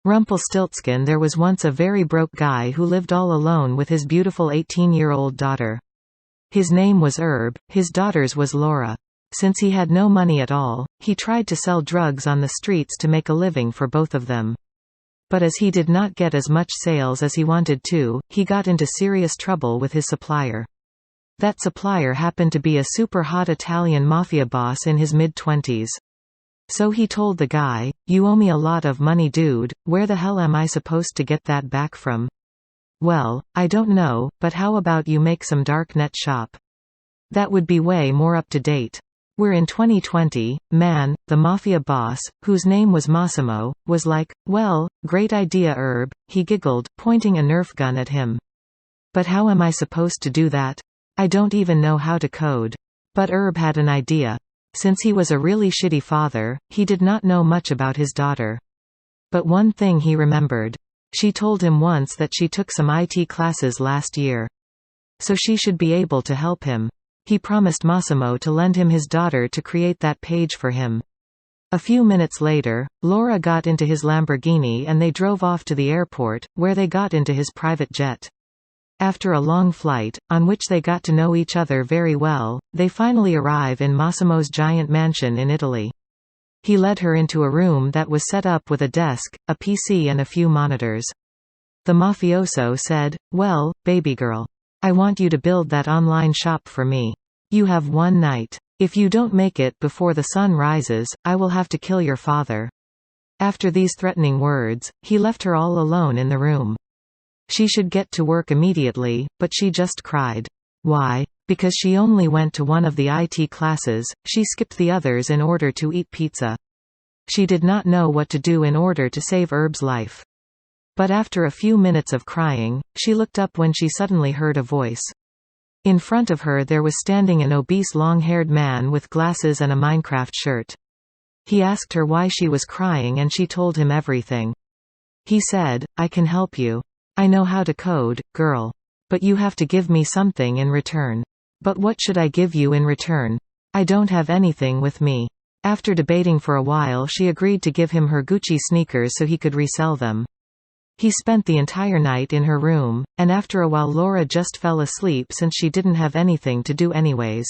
Rumpelstiltskin. There was once a very broke guy who lived all alone with his beautiful 18-year-old daughter. His name was Herb, his daughter's was Laura. Since he had no money at all, he tried to sell drugs on the streets to make a living for both of them. But as he did not get as much sales as he wanted to, he got into serious trouble with his supplier. That supplier happened to be a super hot Italian mafia boss in his mid-20s. So he told the guy, "You owe me a lot of money, dude. Where the hell am I supposed to get that back from?" "Well, I don't know, but how about you make some darknet shop? That would be way more up to date." We're in 2020, man. The mafia boss, whose name was Massimo, was like, "Well, great idea, Herb," he giggled, pointing a Nerf gun at him. "But how am I supposed to do that? I don't even know how to code." But Herb had an idea. Since he was a really shitty father, he did not know much about his daughter. But one thing he remembered. She told him once that she took some IT classes last year. So she should be able to help him. He promised Massimo to lend him his daughter to create that page for him. A few minutes later, Laura got into his Lamborghini and they drove off to the airport, where they got into his private jet. After a long flight, on which they got to know each other very well, they finally arrive in Massimo's giant mansion in Italy. He led her into a room that was set up with a desk, a PC and a few monitors. The mafioso said, "Well, baby girl. I want you to build that online shop for me. You have one night. If you don't make it before the sun rises, I will have to kill your father." After these threatening words, he left her all alone in the room. She should get to work immediately, but she just cried. Why? Because she only went to one of the IT classes, she skipped the others in order to eat pizza. She did not know what to do in order to save Herb's life. But after a few minutes of crying, she looked up when she suddenly heard a voice. In front of her there was standing an obese long-haired man with glasses and a Minecraft shirt. He asked her why she was crying and she told him everything. He said, "I can help you. I know how to code, girl. But you have to give me something in return." "But what should I give you in return? I don't have anything with me." After debating for a while, she agreed to give him her Gucci sneakers so he could resell them. He spent the entire night in her room, and after a while Laura just fell asleep since she didn't have anything to do anyways.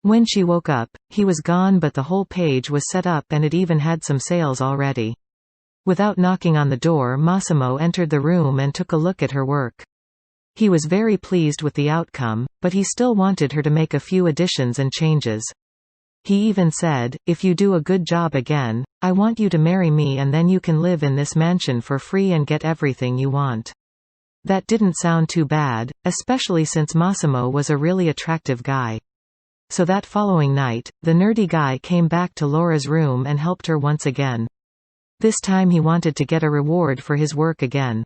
When she woke up, he was gone, but the whole page was set up and it even had some sales already. Without knocking on the door, Massimo entered the room and took a look at her work. He was very pleased with the outcome, but he still wanted her to make a few additions and changes. He even said, "If you do a good job again, I want you to marry me and then you can live in this mansion for free and get everything you want." That didn't sound too bad, especially since Massimo was a really attractive guy. So that following night, the nerdy guy came back to Laura's room and helped her once again. This time he wanted to get a reward for his work again.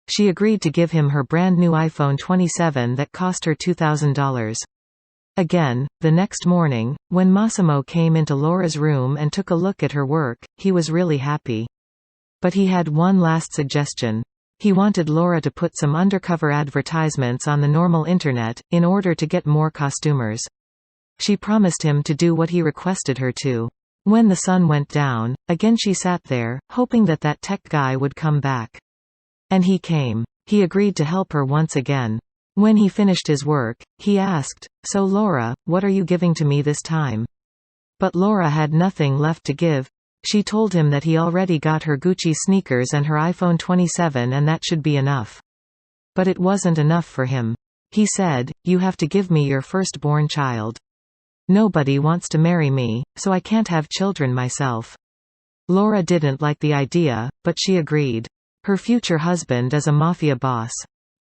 She agreed to give him her brand new iPhone 27 that cost her $2,000. Again, the next morning, when Massimo came into Laura's room and took a look at her work, he was really happy. But he had one last suggestion. He wanted Laura to put some undercover advertisements on the normal internet, in order to get more costumers. She promised him to do what he requested her to. When the sun went down, again she sat there, hoping that that tech guy would come back. And he came. He agreed to help her once again. When he finished his work, he asked, "So Laura, what are you giving to me this time?" But Laura had nothing left to give. She told him that he already got her Gucci sneakers and her iPhone 27 and that should be enough. But it wasn't enough for him. He said, "You have to give me your firstborn child. Nobody wants to marry me, so I can't have children myself." Laura didn't like the idea, but she agreed. Her future husband is a mafia boss.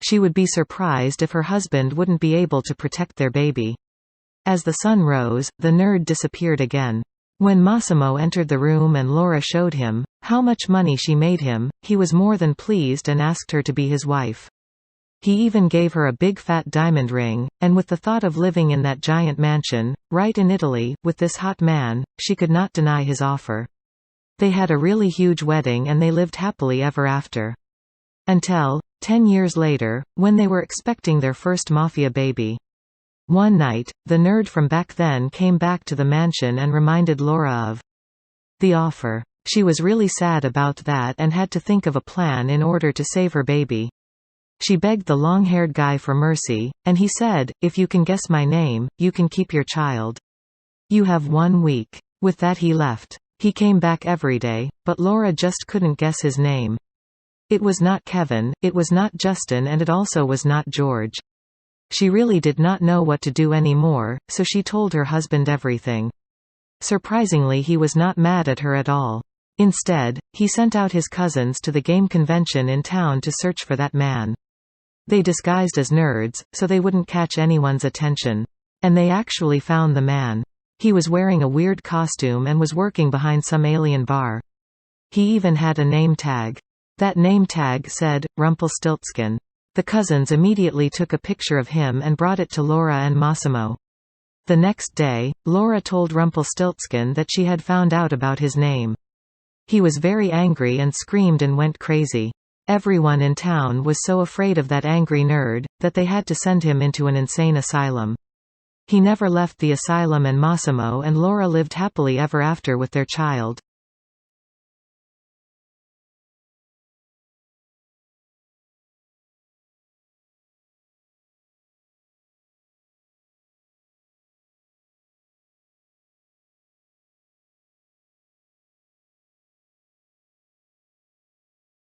She would be surprised if her husband wouldn't be able to protect their baby. As the sun rose, the nerd disappeared again. When Massimo entered the room and Laura showed him how much money she made him, he was more than pleased and asked her to be his wife. He even gave her a big fat diamond ring, and with the thought of living in that giant mansion, right in Italy, with this hot man, she could not deny his offer. They had a really huge wedding and they lived happily ever after. Until 10 years later, when they were expecting their first mafia baby. One night, the nerd from back then came back to the mansion and reminded Laura of the offer. She was really sad about that and had to think of a plan in order to save her baby. She begged the long-haired guy for mercy, and he said, "If you can guess my name, you can keep your child. You have 1 week." With that he left. He came back every day, but Laura just couldn't guess his name. It was not Kevin, it was not Justin, and it also was not George. She really did not know what to do anymore, so she told her husband everything. Surprisingly, he was not mad at her at all. Instead, he sent out his cousins to the game convention in town to search for that man. They disguised as nerds, so they wouldn't catch anyone's attention. And they actually found the man. He was wearing a weird costume and was working behind some alien bar. He even had a name tag. That name tag said, Rumpelstiltskin. The cousins immediately took a picture of him and brought it to Laura and Massimo. The next day, Laura told Rumpelstiltskin that she had found out about his name. He was very angry and screamed and went crazy. Everyone in town was so afraid of that angry nerd, that they had to send him into an insane asylum. He never left the asylum, and Massimo and Laura lived happily ever after with their child.